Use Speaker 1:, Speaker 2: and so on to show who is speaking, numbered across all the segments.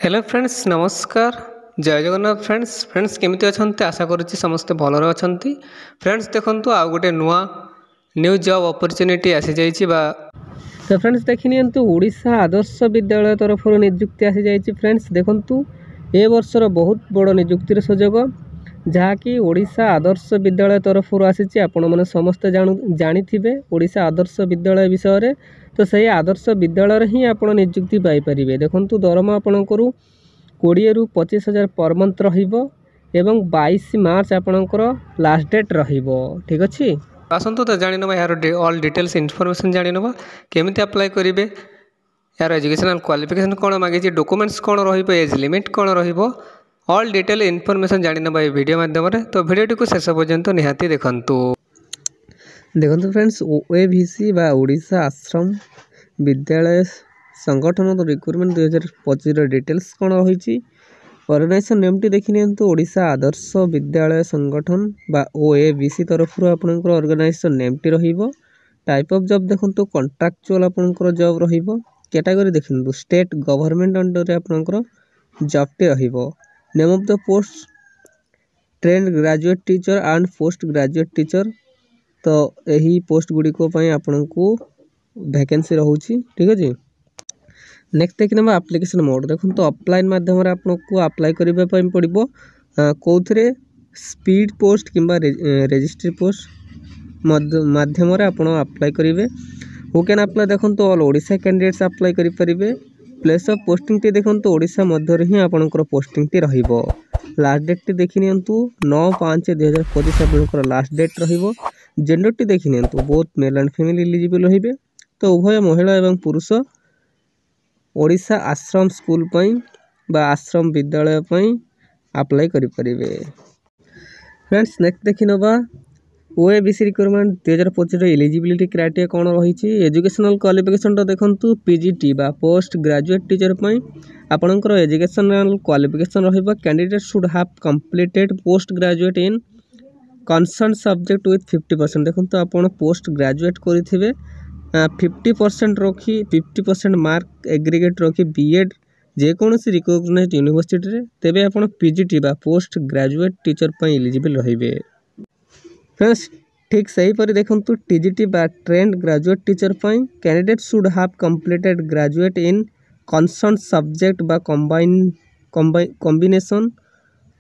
Speaker 1: Hello friends नमस्कार जय Jagannath friends केमिति अछंती आशा करुच्ची समस्ते भलरे अछंती। फ्रेंड्स देखंतु आ गोटे नुआ न्यू जॉब अपॉर्चुनिटी आसी जाइछि बा तो फ्रेंड्स देखि नियंतु ओडिशा आदर्श विद्यालय तरफ नियुक्ति आसी जाइछि। फ्रेंड्स देखंतु ए वर्षर बहुत बड़ नियुक्तिर सुजोग जहाँकि ओडिशा आदर्श विद्यालय तरफ आसी आपण मैंने समस्ते जानिथिबे ओडिशा आदर्श विद्यालय विषय तो सही आदर्श विद्यालय ही आप नियुक्ति पाइपर। देखंतु दरमा आपणकर 20 ରୁ 25,000 पर मंथ एवं 22 मार्च आपणकर लास्ट डेट रहिबो। ठीक अच्छे आसतु तो जानी ना यार ऑल डिटेल्स इनफॉरमेशन जानी ना केमिति अप्लाई करेंगे यार एजुकेशनल क्वालिफिकेशन कौन मांगी डॉक्यूमेंट्स कौन एज लिमिट कौन ऑल डिटेल इनफॉरमेशन जानी ना वीडियो माध्यम तो वीडियो को शेष पर्यंत निहाती देखंतु। देखो फ्रेंड्स ओएवीसी बा ओडिशा आश्रम विद्यालय संगठन रिक्रुटमेंट 2025 डिटेल्स कौन रही ऑर्गेनाइजेशन नेम टी देखी नियंतु ओडिशा आदर्श विद्यालय संगठन बा ओएवीसी तरफ आपनकर ऑर्गेनाइजेशन नेम टी रहिबो। टाइप ऑफ जॉब देखंतु कॉन्ट्रैक्चुअल आपनकर जॉब रहिबो। कैटेगरी देखंतु स्टेट गवर्नमेंट अंडर रे आपनकर जॉब टी रहिबो। Name of the post trend graduate teacher and post graduate teacher तो यही पोस्ट गुड़िक आपण को वैकेंसी रोचे। ठीक अच्छे नेक्स्ट देखने एप्लिकेशन मोड देखो तो ऑफलाइन माध्यम आपको अप्लाई करने पड़ो कौन स्पीड पोस्ट किंबा रजिस्ट्री पोस्ट माध्यम आप अप्लाई करेंगे। हु कैन अप्लाई देखो तो ऑल ओडिशा कैंडिडेट्स अप्लाई करेंगे। प्लेस ऑफ पोस्टिंग टी देखो तो ओडिशा मध्य ही आपंकर पोस्टिंग टी रहिबो। लास्ट डेट टी देखी नियंतु 9/5/2025 आपंकर लास्ट डेट रहिबो। जेंडर टी देखी नियंतु both male and female eligible रहिबे तो उभय महिला एवं पुरुष ओडिशा आश्रम स्कूल पई बा आश्रम विद्यालय पई अप्लाई करि परिबे। फ्रेंड्स नेक्स्ट देखि नबा ओएबीसी रिक्वायरमेंट 2025 एलिजिबिलिटी क्राइटेरिया कौन रही एजुकेशनल क्वालिफिकेशन तो देखंतु पीजीटी बा पोस्ट ग्रेजुएट टीचर पई आपनकर एजुकेशनल क्वालिफिकेशन रहिबा। Candidate should have completed post graduate in concern subject with 50%। देखो तो आप पोस्ट ग्रेजुएट करेंगे 50% रखी 50% मार्क एग्रीगेट रखी बीएड जेकोसी रिकग्नाइज्ड यूनिवर्सिटी तेबे आप पीजीटी बा पोस्ट ग्रेजुएट टीचर पर एलिजिबल रहिबे। फ्रेंड्स ठीक सही पर देखो टीजीटी बा ट्रेंड ग्रेजुएट टीचर पर candidate should have completed graduate in concern subject बा कॉम्बिनेशन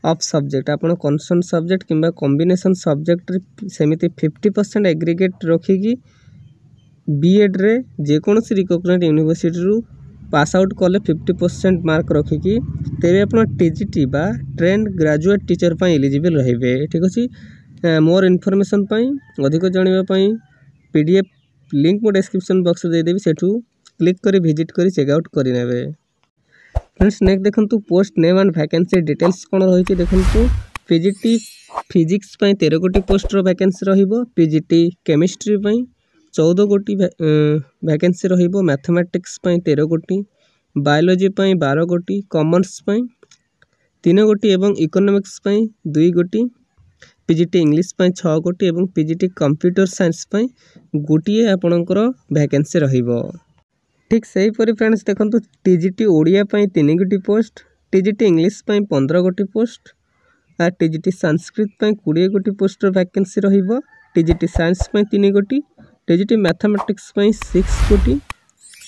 Speaker 1: ऑफ सब्जेक्ट आप कंसर्न सब्जेक्ट किंबा कॉम्बिनेशन सब्जेक्ट सेमिति 50% एग्रीगेट रखिकी बीएड रे जेकोसी रिकग्नाइज्ड यूनिवर्सिटी रु पास आउट कले 50% मार्क रखिकी तेरे आप टीजीटी बा ट्रेंड ग्रेजुएट टीचर पर एलिजिबल रहिबे। ठीक अच्छे मोर इनफॉरमेशन अधिक जानापी पीडीएफ लिंक मो डिस्क्रिप्शन बॉक्स दे देबी सेठू क्लिक करी विजिट करी चेकआउट करेंगे। फ्रेंड्स नेक्स्ट देखंतु post name and vacancy details कौन रही देखंतु पीजीटी फिजिक्स 13 गोटी पोस्ट वैकेंसी रहिबो। पीजीटी केमिस्ट्री 14 गोटी वैकेंसी रहिबो। मैथमेटिक्स 13 गोटी बायोलॉजी 12 गोटी कॉमर्स 3 गोटी एवं इकोनॉमिक्स 2 गोटी पीजीटी इंग्लिश 6 गोटी एवं पीजीटी कंप्यूटर साइंस गोटे आपणकर वैकेंसी रहिबो। ठीक सही परी फ्रेंड्स देखो टीजीटी ओडिया 3 गोटी पोस्ट टीजीटी इंग्लिश 15 गोटी पोस्ट टीजीटी संस्कृत 20 गोटी पोस्ट वैकेंसी रहिबो। टीजीटी साइंस 3 गोटी टीजीटी मैथमेटिक्स 6 गोटी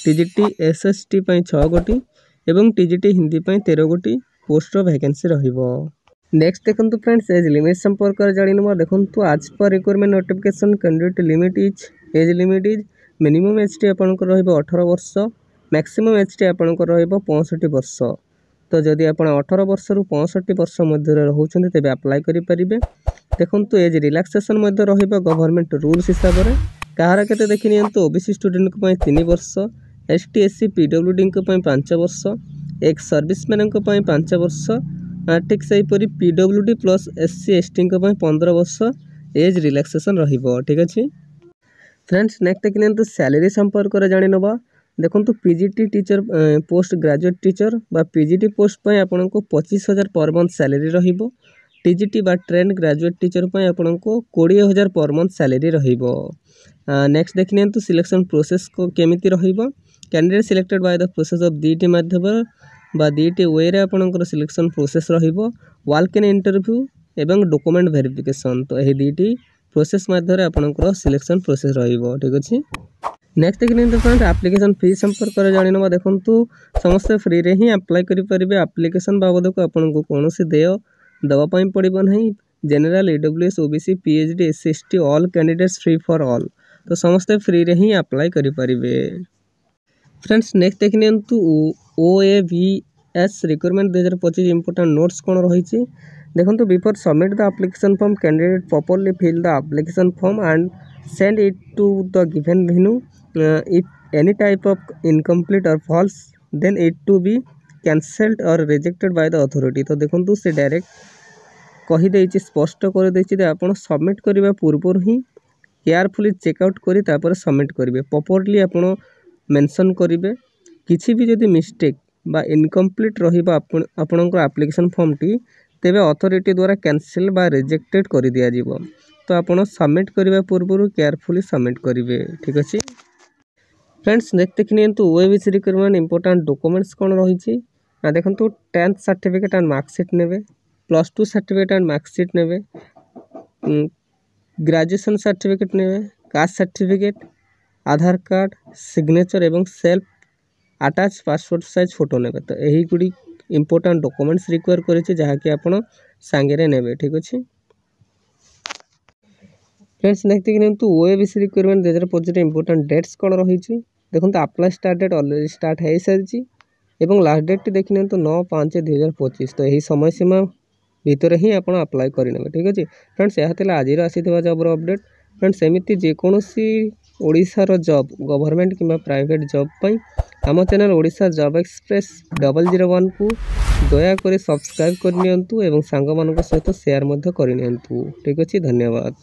Speaker 1: टीजीटी एसएसटी 6 गोटी एवं टीजीटी हिंदी 13 गोटी पोस्ट वैकेंसी रहिबो। नेक्स्ट देखो फ्रेंड्स एज लिमिट संपर्क जानी देखो आज पर requirement notification candidate limit is age limit is minimum age T आपंकर 18 वर्ष मैक्सिमम एज टी आपंकर 65 वर्ष। तो जदि आप 18 वर्ष रु 65 वर्ष मध्य रोचे तेज अप्लाई करेंगे। देखो एज रिलैक्सेशन गवर्नमेंट रूल्स हिसाब से कहार के देखी नियंतु ओबीसी स्टूडेंट 3 वर्ष एसटी एससी पीडब्ल्यूडी 5 वर्ष एक्स सर्विसमैन 5 वर्ष ठीक सहीपरी पीडब्ल्यूडी प्लस एससी एसटी 15 वर्ष एज रिलैक्सेशन रहिबो। ठीक अच्छे फ्रेंड्स नेक्स्ट देखिए सैलरी संपर्क जानी नवा देखो PGT teacher post graduate teacher बा पीजीटी पोस्ट पर आपन को 25,000 पर मंथ सैलरी रहिबो। टीजीटी बा ट्रेंड ग्रेजुएट टीचर पर आपन को 20,000 पर मंथ सैलरी रहिबो। नेक्स्ट देखिए सिलेक्शन प्रोसेस को केमिति रहिबो candidate selected by the process of डीटी माध्यम बा दुईटी वे आपणकर सिलेक्शन प्रोसेस रहिबो वॉक इन इंटरव्यू एवं डॉक्यूमेंट वेरिफिकेशन। तो यही दुईटी प्रोसेस मध्य आपणकर सिलेक्शन प्रोसेस रहिबो। ठीक अछि। नेक्स्ट देखिए फ्रेंड्स एप्लिकेशन फी संपर्क में जानी ना देखूँ समस्त फ्री रे ही अप्लाई करेंगे। एप्लिकेशन बाबद को आपन को कौन देय दवापाई पड़ो ना। General EWS OBC PhD SC ST all candidates free for all. तो समस्त फ्री रे ही अप्लाई करेंगे। फ्रेंड्स नेक्स्ट देखिए OAVS रिक्वायरमेंट 2025 इंपोर्टेंट नोट्स कौन रही देखो। Before submit the application form candidate properly fill the application form and send it to the given venue. If any type of incomplete or false then it to be cancelled or rejected by the authority। तो देखो से direct कहीदे स्पष्ट कर आप submit करने पूर्व ही carefully checkout कर submit करेंगे। प्रॉपर्ली आप मेंशन करेंगे किसी भी जदि मिस्टेक बा इनकम्प्लीट रहा एप्लिकेशन फॉर्म टी तेबे अथॉरिटी द्वारा कैंसिल बा रिजेक्टेड कर दिया जीवो। तो आप सबमिट करने पूर्व केयरफुली सबमिट करेंगे। ठीक अच्छे फ्रेंड्स नेक्स्ट देखिए OAVS रिक्वायरमेंट इंपोर्टेंट डॉक्यूमेंट्स कौन रही देखो 10th सर्टिफिकेट एंड मार्कशीट ने +2 सर्टिफिकेट एंड मार्कशीट ने ग्रेजुएशन सर्टिफिकेट ने कास्ट सर्टिफिकेट आधार कार्ड सिग्नेचर एवं self attach passport size photo ने। तो यही गुड़ी इंपोर्टेंट डॉक्यूमेंट्स रिक्वायर करेंगे जहाँकि आप सांगे ने। ठीक अच्छे फ्रेंड्स नेक्स्ट देखिए OAVS रिक्वायरमेंट 2025 इंपोर्टेंट डेट्स कौन रही देखो। Apply start date already start हो सारी और लास्ट डेट देखिए 9/5/2025। तो यही समय सीमा भितर ही आप अप्लाई करेंगे। ठीक अच्छे फ्रेंड्स यह आज आसीथिबा जॉब अपडेट। फ्रेंड्स एमती जेकोसी ओडिशार जॉब गवर्नमेंट कि प्राइवेट जॉब पाई आम चैनल ओडिशा जॉब एक्सप्रेस 001 को दयाकोरी सब्सक्राइब करनी और सांग मान सहित शेयर करनी। ठीक अच्छे धन्यवाद।